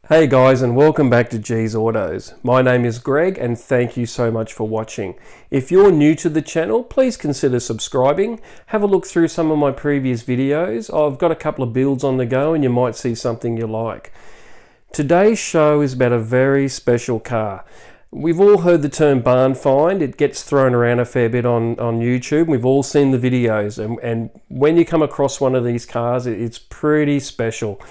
Hey guys, and welcome back to G's Autos. My name is Greg and thank you so much for watching. If you're new to the channel, please consider subscribing. Have a look through some of my previous videos. I've got a couple of builds on the go and you might see something you like. Today's show is about a very special car. We've all heard the term barn find. It gets thrown around a fair bit on YouTube. We've all seen the videos, and when you come across one of these cars, it's pretty special.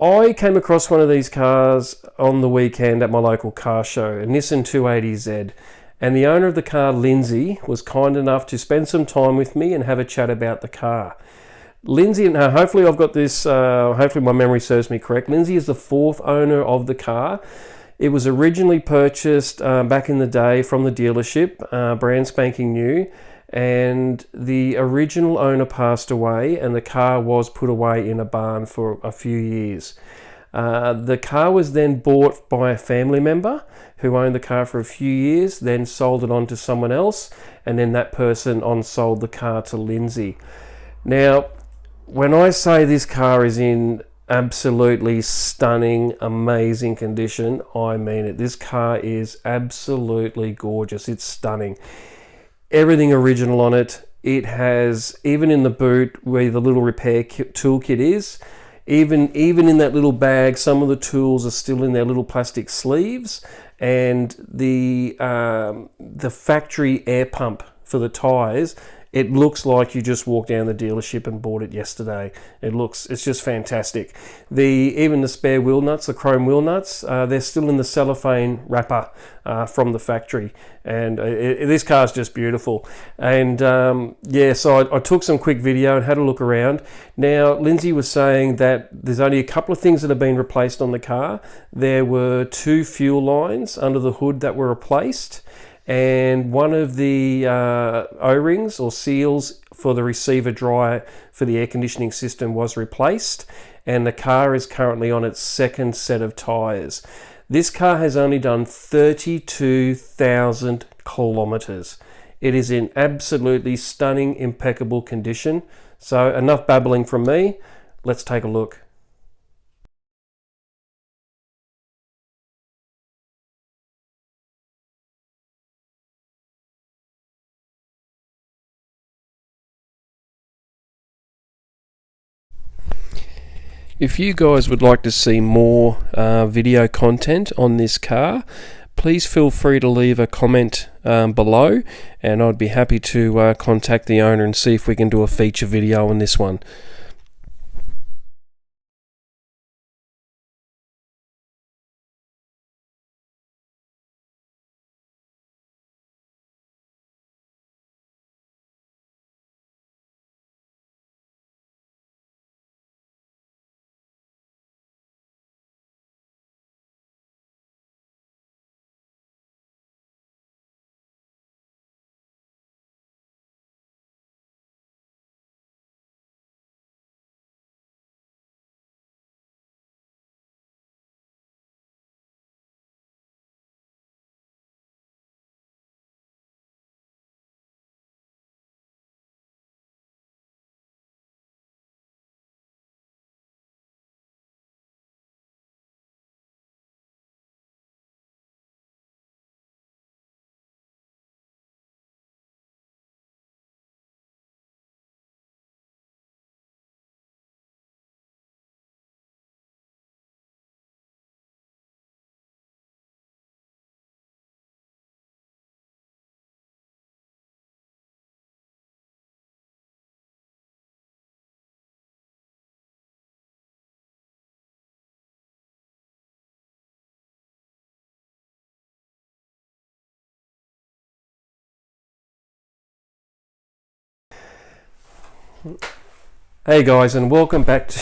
I came across one of these cars on the weekend at my local car show, a Nissan 280Z, and the owner of the car, Lindsay, was kind enough to spend some time with me and have a chat about the car. Lindsay, now hopefully I've got this, hopefully my memory serves me correct. Lindsay is the fourth owner of the car. It was originally purchased back in the day from the dealership, brand spanking new, and the original owner passed away and the car was put away in a barn for a few years. The car was then bought by a family member who owned the car for a few years, then sold it on to someone else, and then that person on-sold the car to Lindsay. Now, when I say this car is in absolutely stunning, amazing condition, I mean it. This car is absolutely gorgeous. It's stunning. Everything original on it. It has, even in the boot where the little repair toolkit is, even in that little bag, some of the tools are still in their little plastic sleeves, and the factory air pump for the tires, it looks like you just walked down the dealership and bought it yesterday. It's just fantastic. Even the spare wheel nuts, the chrome wheel nuts, they're still in the cellophane wrapper from the factory. And this car's just beautiful. And so I took some quick video and had a look around. Now, Lindsay was saying that there's only a couple of things that have been replaced on the car. There were 2 fuel lines under the hood that were replaced, and one of the O-rings or seals for the receiver dryer for the air conditioning system was replaced, and the car is currently on its second set of tyres. This car has only done 32,000 kilometres. It is in absolutely stunning, impeccable condition. So enough babbling from me, let's take a look. If you guys would like to see more video content on this car, please feel free to leave a comment below, and I'd be happy to contact the owner and see if we can do a feature video on this one. Hey guys, and welcome back to